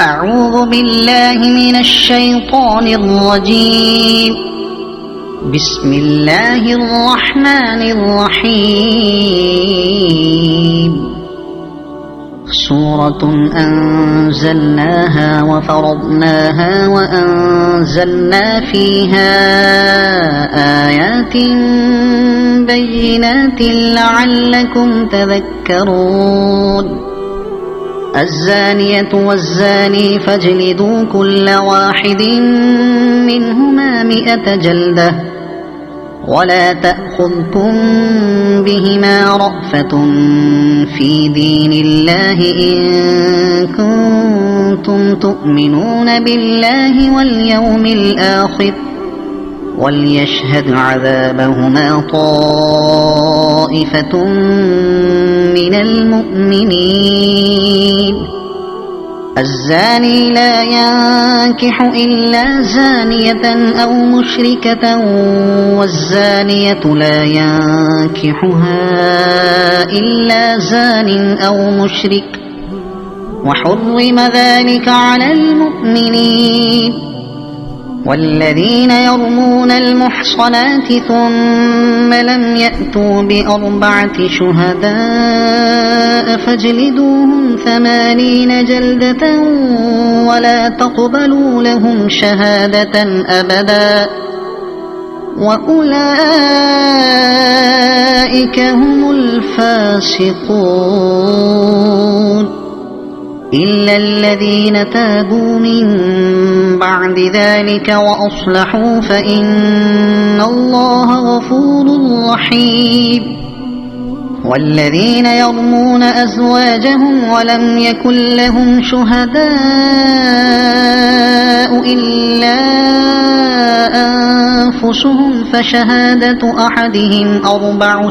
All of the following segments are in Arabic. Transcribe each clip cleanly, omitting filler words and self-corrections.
أعوذ بالله من الشيطان الرجيم. بسم الله الرحمن الرحيم. سورة أنزلناها وفرضناها وأنزلنا فيها آيات بينات لعلكم تذكرون. الزانية والزاني فاجلدوا كل واحد منهما 100 جلدة ولا تأخذكم بهما رأفة في دين الله إن كنتم تؤمنون بالله واليوم الآخر وليشهد عذابهما طائفة من المؤمنين. الزاني لا ينكح إلا زانية أو مشركة والزانية لا ينكحها إلا زان أو مشرك وحرم ذلك على المؤمنين. والذين يرمون المحصنات ثم لم يأتوا ب4 شهداء فاجلدوهم 80 جلدة ولا تقبلوا لهم شهادة أبدا وأولئك هم الفاسقون. إلا الذين تابوا من بعد ذلك وأصلحوا فإن الله غفور رحيم. والذين يرمون أزواجهم ولم يكن لهم شهداء إلا أنفسهم فشهادة أحدهم 4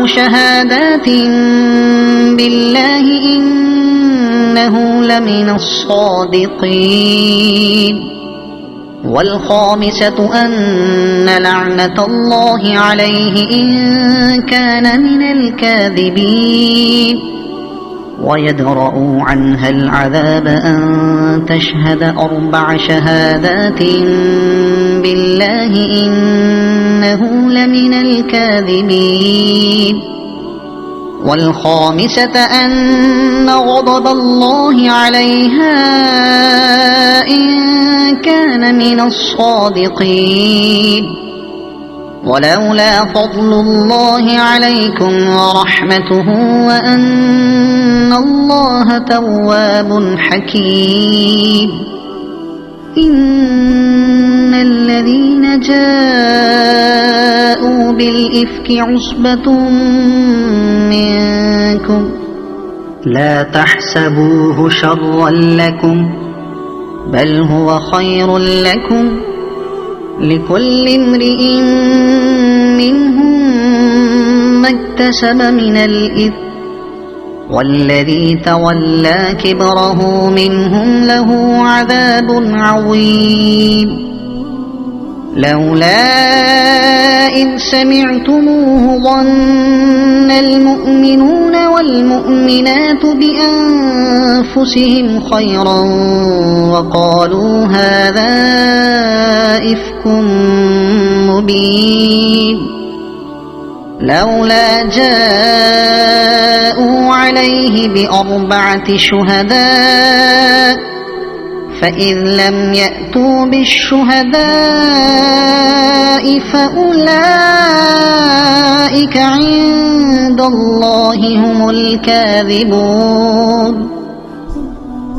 شهادات بالله إنه لمن الصادقين. والخامسة أن لعنة الله عليه إن كان من الكاذبين. ويدرأ عنها العذاب أن تشهد 4 شهادات بالله إنه لمن الكاذبين. والخامسة أن غضب الله عليها إن كان من الصادقين. ولولا فضل الله عليكم ورحمته وأن الله تواب حكيم. إن الذين جاءوا بالإفك عصبة منكم لا تحسبوه شرا لكم بل هو خير لكم لكل امرئ منهم ما اكتسب من الإثم والذي تولى كبره منهم له عذاب عظيم. لولا إذ سمعتموه ظن المؤمنون والمؤمنات بأنفسهم خيرا وقالوا هذا إفك مبين. لولا جاءوا عليه ب4 شهداء فإذ لم يأتوا بالشهداء فأولئك عند الله هم الكاذبون.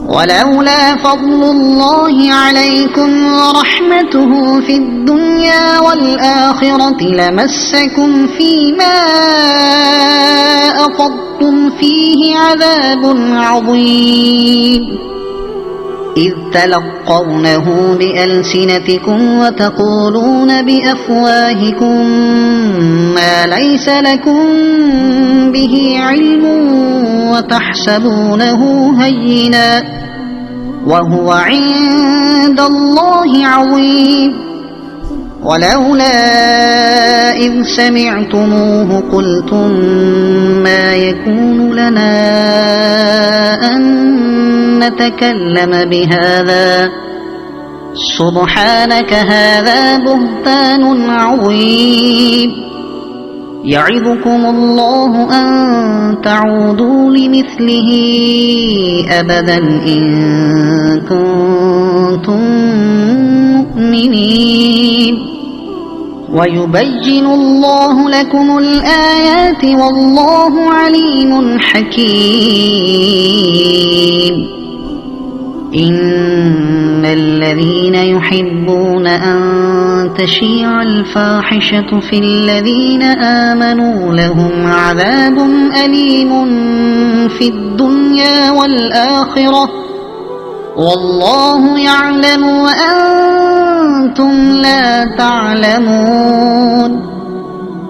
ولولا فضل الله عليكم ورحمته في الدنيا والآخرة لمسكم فيما أفضتم فيه عذاب عظيم. إذ تلقونه بألسنتكم وتقولون بأفواهكم ما ليس لكم به علم وتحسبونه هينا وهو عند الله عظيم. ولولا إذ سمعتموه قلتم ما يكون لنا أن نتكلم بهذا سبحانك هذا بهتان عظيم يعظكم الله أن تعودوا لمثله أبدا إن كنتم مؤمنين ويبين الله لكم الآيات والله عليم حكيم إن الذين يحبون أن تشيع الفاحشة في الذين آمنوا لهم عذاب أليم في الدنيا والآخرة والله يعلم وأنتم لا تعلمون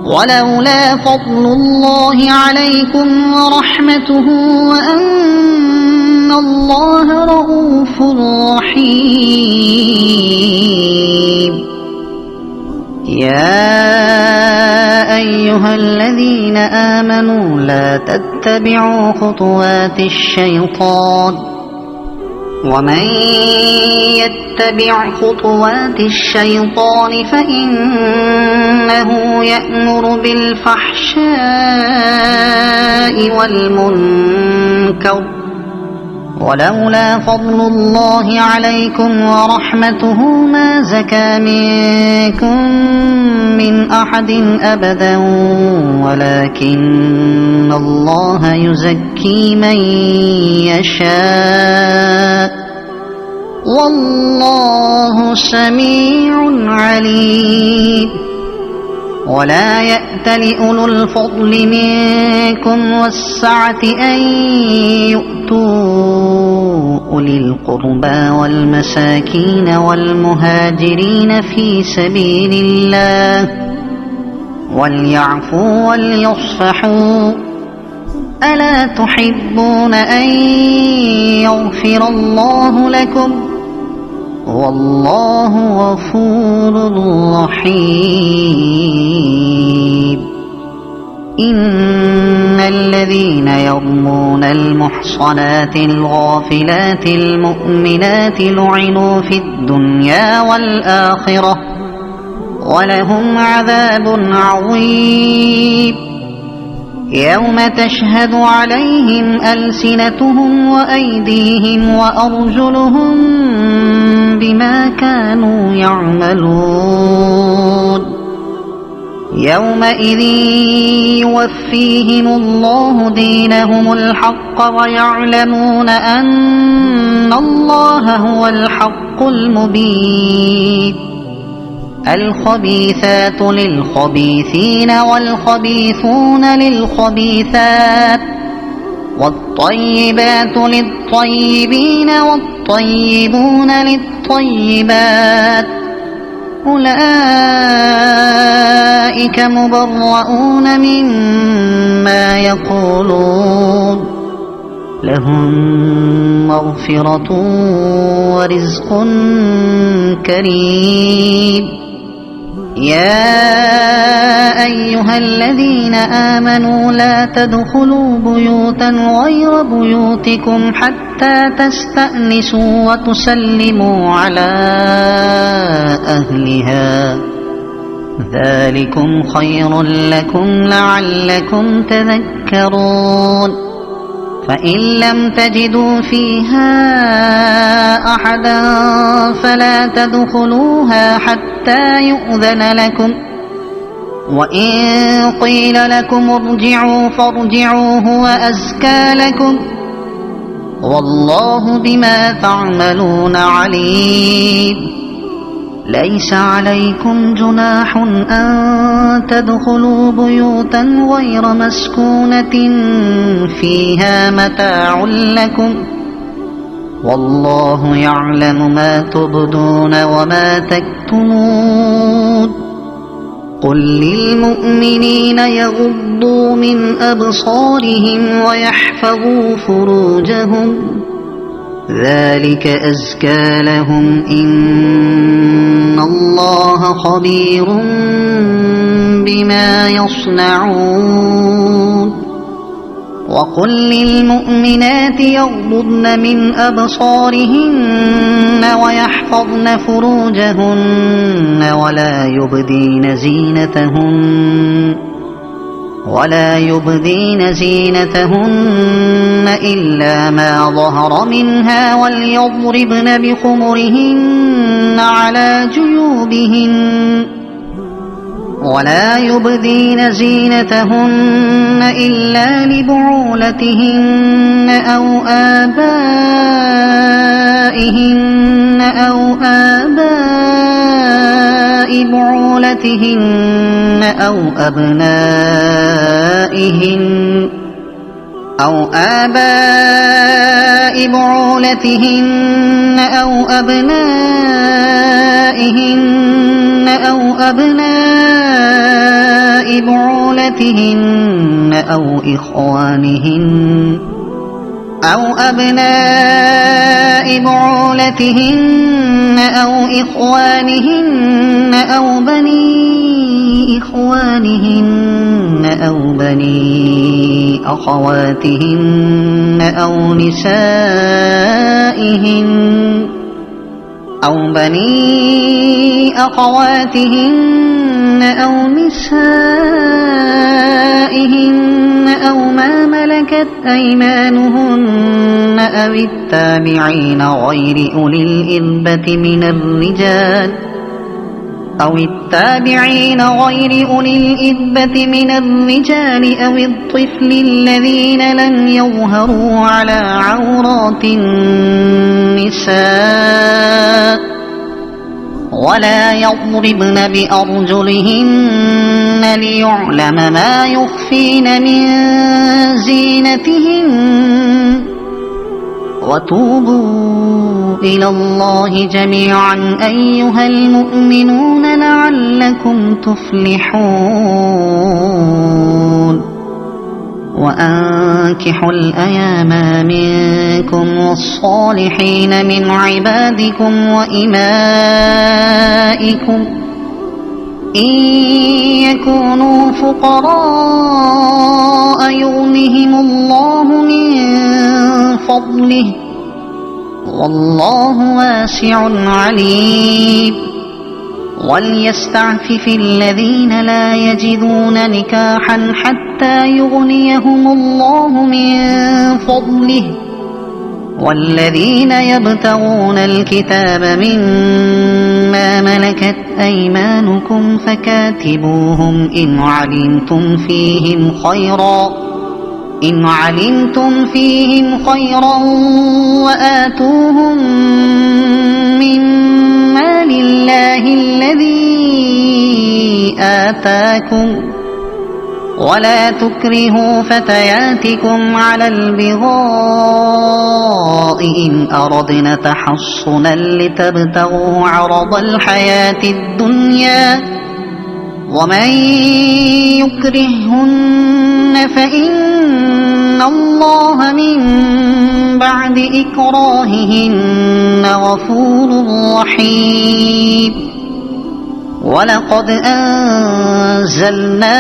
ولولا فضل الله عليكم ورحمته وأن الله رؤوف رحيم يا أيها الذين آمنوا لا تتبعوا خطوات الشيطان ومن يتبع خطوات الشيطان فإنه يأمر بالفحشاء والمنكر ولولا فضل الله عليكم ورحمته ما زكى منكم من أحد أبدا ولكن الله يزكي من يشاء والله سميع عليم ولا يأت لأولو الفضل منكم والسعة أن يؤتوا أولي القربى والمساكين والمهاجرين في سبيل الله وليعفوا وليصفحوا ألا تحبون أن يغفر الله لكم والله غفور رحيم إن الذين يرمون المحصنات الغافلات المؤمنات لعنوا في الدنيا والآخرة ولهم عذاب عظيم يوم تشهد عليهم ألسنتهم وأيديهم وأرجلهم بما كانوا يعملون يومئذ يوفيهم الله دينهم الحق ويعلمون أن الله هو الحق المبين الخبيثات للخبيثين والخبيثون للخبيثات والطيبات للطيبين والطيبون للطيبات أولئك مبرؤون مما يقولون لهم مغفرة ورزق كريم يا أيها الذين آمنوا لا تدخلوا بيوتا غير بيوتكم حتى تستأنسوا وتسلموا على أهلها ذلكم خير لكم لعلكم تذكرون فإن لم تجدوا فيها أحدا فلا تدخلوها حتى يؤذن لكم وإن قيل لكم ارجعوا فارجعوا هو أزكى لكم والله بما تعملون عليم ليس عليكم جناح أن تدخلوا بيوتا غير مسكونة فيها متاع لكم والله يعلم ما تبدون وما تكتمون قل للمؤمنين يغضوا من أبصارهم ويحفظوا فروجهم ذلك أزكى لهم إن الله خبير بما يصنعون وقل للمؤمنات يغضضن من أبصارهن ويحفظن فروجهن ولا يبدين زينتهن إلا ما ظهر منها وليضربن بخمرهن على جيوبهن ولا يبدين زينتهن إلا لبعولتهن أو آبائهن أو آباء بعولتهن أو أبنائهن أو آباء بعولتهن أو أبنائهن أو أبناء بعولتهن أو إخوانهن أو أبناء بعولتهن أو إخوانهن أو بني إخوانهن أو بني أخواتهن أو نسائهن أو ما ملكت أيمانهن أو التابعين غير أولي الإربة من الرجال أو الطفل الذين لم يظهروا على عورات النساء ولا يضربن بأرجلهن ليعلم ما يخفين من زينتهن وتوبوا إلى الله جميعا أيها المؤمنون لعلكم تفلحون وأنكحوا الأيام منكم والصالحين من عبادكم وإمائكم إن يكونوا فقراء يغنهم الله من فضله والله واسع عليم وليستعفف الذين لا يجدون نكاحا حتى يغنيهم الله من فضله والذين يبتغون الكتاب مما ملكت أيمانكم فكاتبوهم إن علمتم فيهم خيرا وآتوهم من مال الله الذي آتاكم ولا تكرهوا فتياتكم على البغاء إن أردنا تحصنا لتبتغوا عرض الحياة الدنيا ومن يكرهن فإن الله من بعد إكراههن غفور رحيم ولقد أنزلنا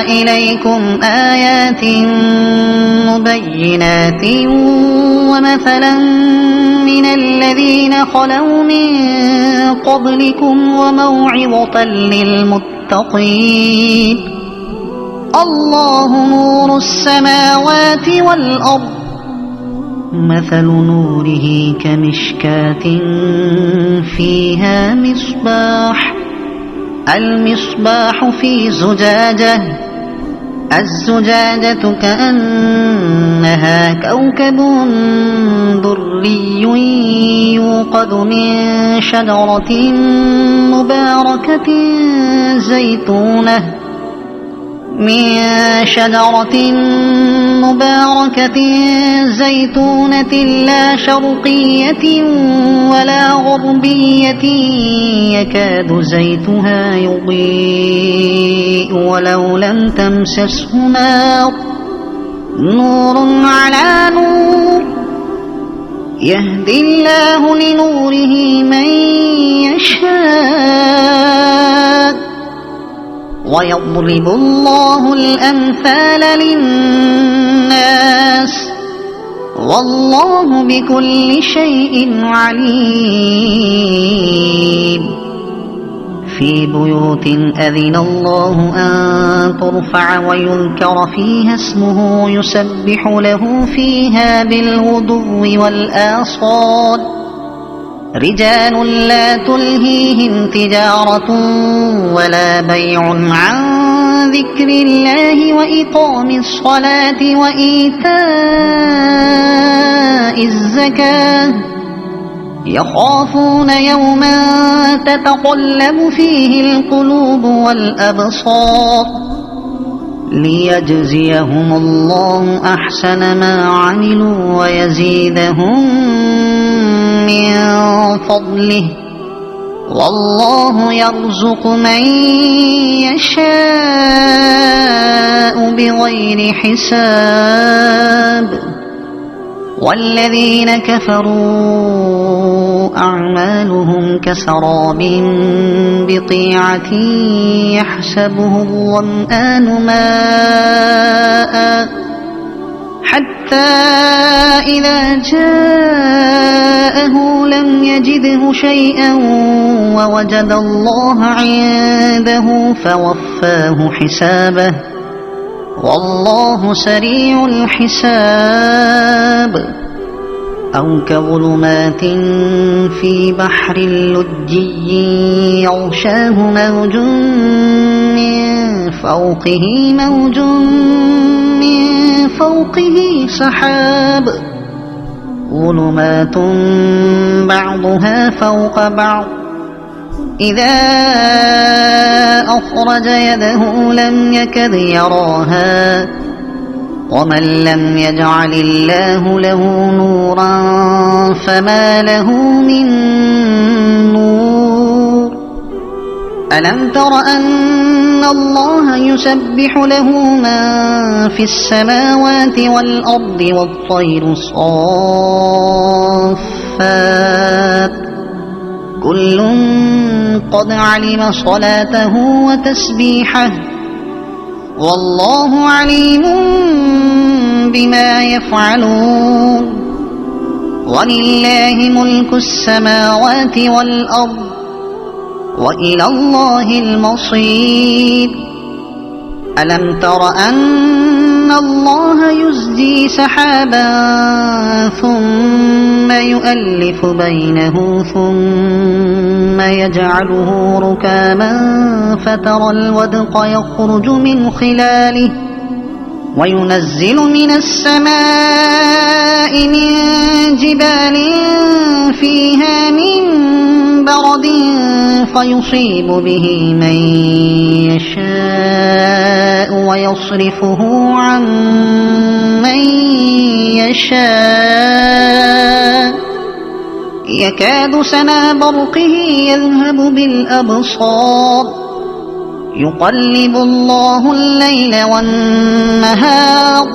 إليكم آيات مبينات ومثلا من الذين خلوا من قبلكم وموعظة للمتقين الله نور السماوات والأرض مثل نوره كمشكاة فيها المصباح في زجاجة الزجاجة كأنها كوكب دري يوقد من شجرة مباركة زيتونة لا شرقية ولا غربية يكاد زيتها يضيء ولو لم تمسسه نور على نور يهدي الله لنوره من يشاء ويضرب الله الأمثال للناس والله بكل شيء عليم في بيوت أذن الله أن ترفع ويذكر فيها اسمه يسبح له فيها بالغدو والآصال رجال لا تلهيهم تجارة ولا بيع عن ذكر الله وإقام الصلاة وإيتاء الزكاة يخافون يوما تتقلب فيه القلوب والأبصار ليجزيهم الله أحسن ما عملوا ويزيدهم من فضله والله يرزق من يشاء بغير حساب والذين كفروا أعمالهم كسراب بقيعة يحسبه الظمآن ماء حتى إذا جاءه لم يجده شيئا ووجد الله عنده فوفاه حسابه والله سريع الحساب أو كظلمات في بحر لجي يغشاه موج من فوقه سحاب ظلمات بعضها فوق بعض إذا أخرج يده لم يكد يراها ومن لم يجعل الله له نورا فما له من نور ألم تر أن الله يسبح له من في السماوات والأرض والطير صافات كل قد علم صلاته وتسبيحه والله عليم بما يفعلون ولله ملك السماوات والأرض وإلى الله المصير ألم تر أن الله يزجي سحابا ثم يؤلف بينه ثم يجعله ركاما فترى الودق يخرج من خلاله وينزل من السماء من جبال فيها من برد فيصيب به من يشاء ويصرفه عن من يشاء يكاد سنا برقه يذهب بالأبصار يقلب الله الليل والنهار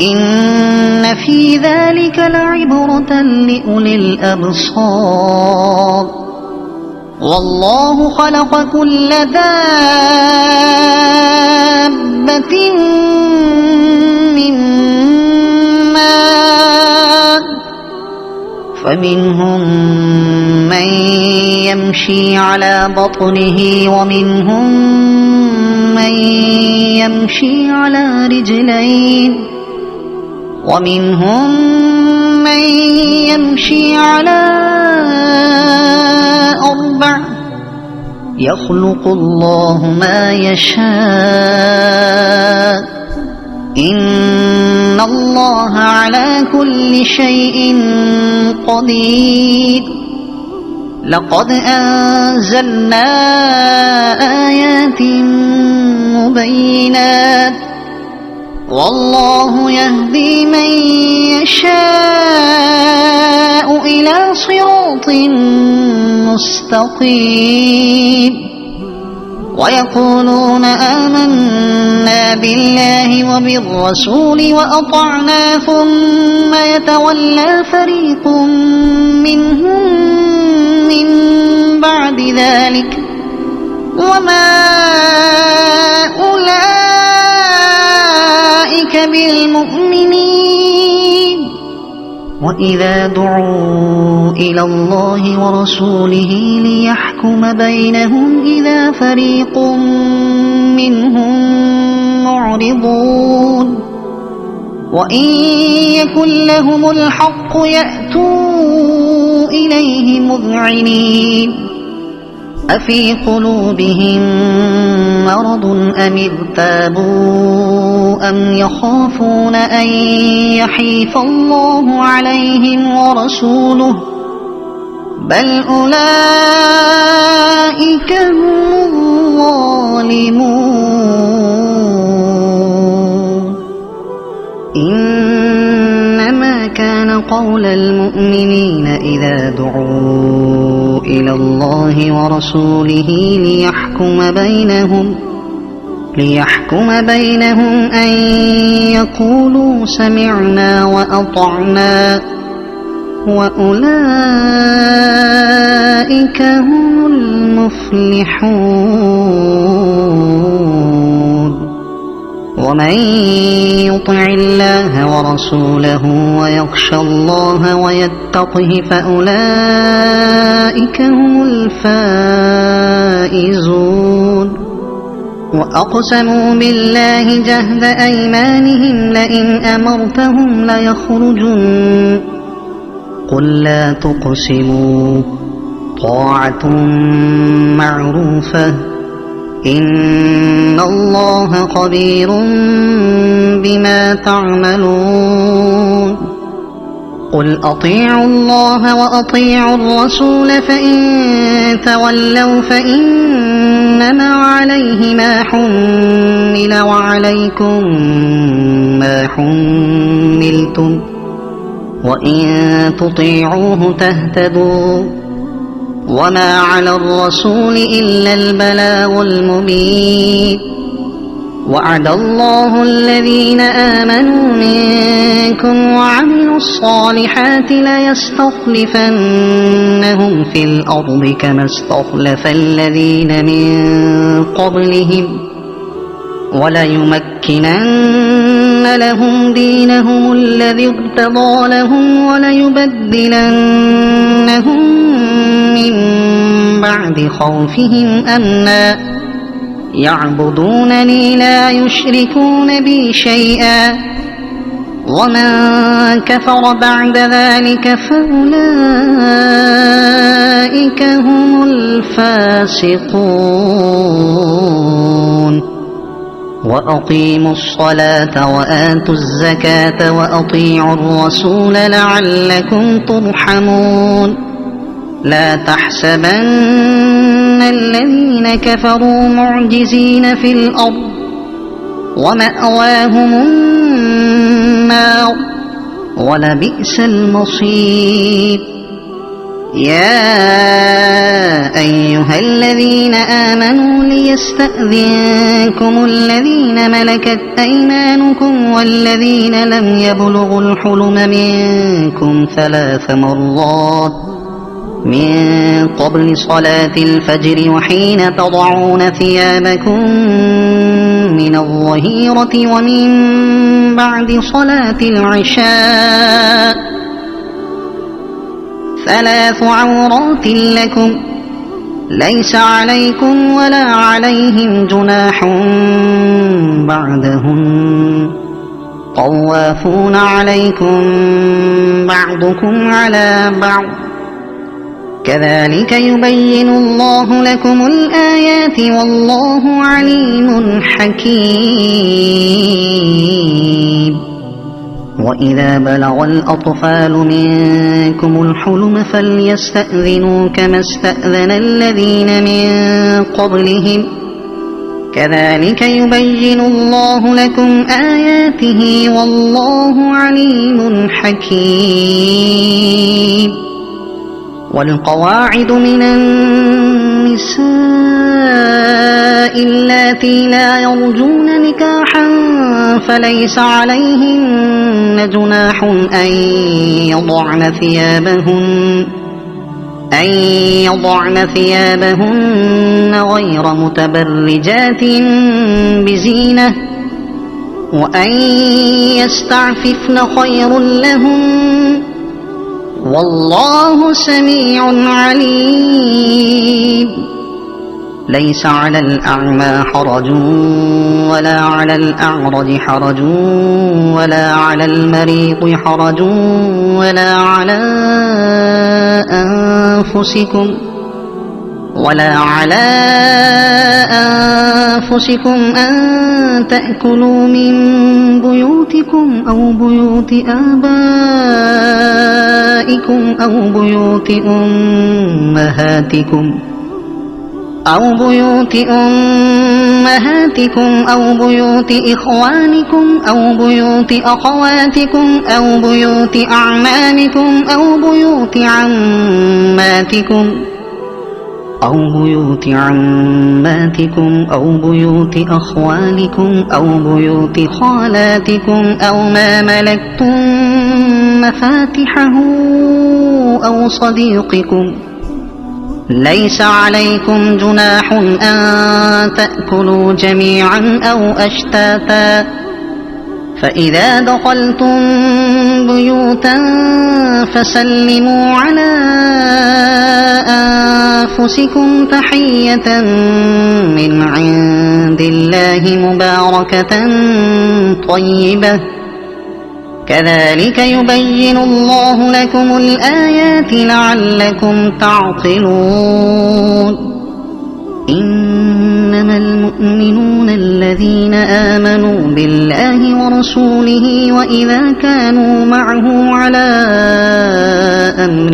إن في ذلك لعبرة لأولي الأبصار والله خلق كل دابة من ماء فمنهم من يمشي على بطنه ومنهم من يمشي على رجلين ومنهم من يمشي على أربع يخلق الله ما يشاء إن الله على كل شيء قدير لقد أنزلنا آيات مبينات والله يهدي من يشاء إلى صراط مستقيم ويقولون آمنا بالله وبالرسول وأطعنا ثم يتولى فريق منهم من بعد ذلك وما أولئك بالمؤمنين. وإذا دعوا إلى الله ورسوله ليحكم بينهم إذا فريق منهم معرضون. وإن يكن لهم الحق يأتوا إليه مذعنين. أفي قلوبهم مرض أم ارتابوا أم يخافون أن يحيف الله عليهم ورسوله بل أولئك هم الظالمون. إنما كان قول المؤمنين إذا دعوا إلى الله ورسوله ليحكم بينهم أن يقولوا سمعنا وأطعنا وأولئك هم المفلحون. ومن يطع الله ورسوله ويخشى الله ويتقه فأولئك هم الفائزون. وأقسموا بالله جهد أيمانهم لئن أمرتهم ليخرجن قل لا تقسموا طاعة معروفة إن الله خبير بما تعملون. قل أطيعوا الله وأطيعوا الرسول فإن تولوا فإنما عليه ما حمل وعليكم ما حملتم وإن تطيعوه تهتدوا وما على الرسول إلا البلاغ المبين. وعد الله الذين آمنوا منكم وعملوا الصالحات ليستخلفنهم في الأرض كما استخلف الذين من قبلهم وليمكنن لهم دينهم الذي ارتضى لهم وليبدلنهم من بعد خوفهم أمنا يعبدونني لا يشركون بي شيئا ومن كفر بعد ذلك فأولئك هم الفاسقون. وأقيموا الصلاة وآتوا الزكاة وأطيعوا الرسول لعلكم ترحمون. لا تحسبن الذين كفروا معجزين في الأرض ومأواهم النار ولبئس المصير. يا أيها الذين آمنوا ليستأذنكم الذين ملكت أيمانكم والذين لم يبلغوا الحلم منكم 3 مرات من قبل صلاة الفجر وحين تضعون ثيابكم من الظهيرة ومن بعد صلاة العشاء 3 عورات لكم ليس عليكم ولا عليهم جناح بعدهن طوافون عليكم بعضكم على بعض كذلك يبين الله لكم الآيات والله عليم حكيم. وإذا بلغ الأطفال منكم الحلم فليستأذنوا كما استأذن الذين من قبلهم كذلك يبين الله لكم آياته والله عليم حكيم. والقواعد من النساء اللاتي لا يرجون نكاحا فليس عليهن جناح أن يضعن ثيابهن أن يضعن ثيابهن غير متبرجات بزينة وأن يستعففن خير لهن والله سميع عليم ليس على الأعمى حرج ولا على الأعرج حرج ولا على المريض حرج ولا على أنفسكم أن تأكلوا من بيوتكم أو بيوت آبائكم أو بيوت أمهاتكم أو بيوت إخوانكم أو بيوت أخواتكم أو بيوت أعمامكم أو بيوت عماتكم أو بيوت أخوالكم أو بيوت خالاتكم أو ما ملكتم مفاتحه أو صديقكم ليس عليكم جناح أن تأكلوا جميعا أو أشتاتا فإذا دخلتم بيوتا فسلموا على أنفسكم تحية من عند الله مباركة طيبة كذلك يبين الله لكم الآيات لعلكم تعقلون إنما المؤمنون الذين آمنوا بالله ورسوله وإذا كانوا معه على أمر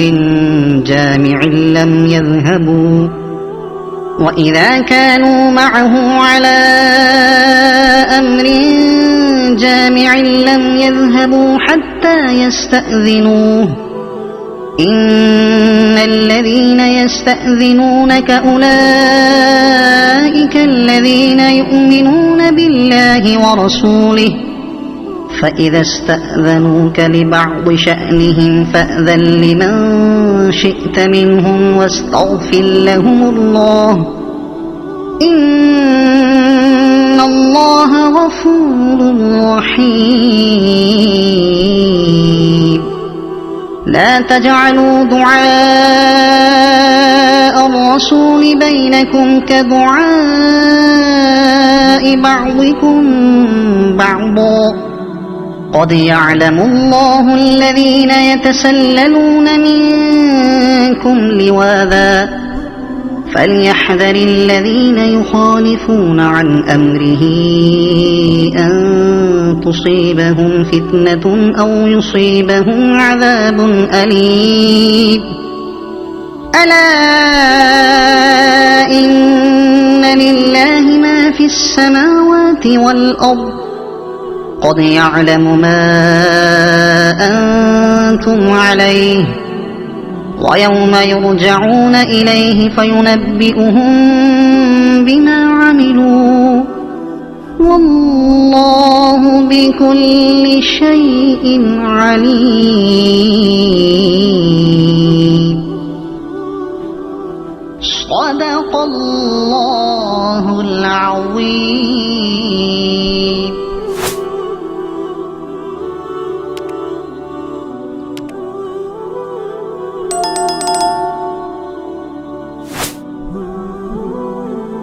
جامع لم يذهبوا حتى يستأذنوه إن الذين يستأذنونك أولئك الذين يؤمنون بالله ورسوله فإذا استأذنوك لبعض شأنهم فأذن لمن شئت منهم واستغفر لهم الله إن الله غفور رحيم لا تجعلوا دعاء الرسول بينكم كدعاء بعضكم بعضا قد يعلم الله الذين يتسللون منكم لواذا فليحذر الذين يخالفون عن أمره أن تصيبهم فتنة أو يصيبهم عذاب أليم ألا إن لله ما في السماوات والأرض قد يعلم ما أنتم عليه ويوم يرجعون إليه فينبئهم بما عملوا والله بكل شيء عليم صدق الله العظيم.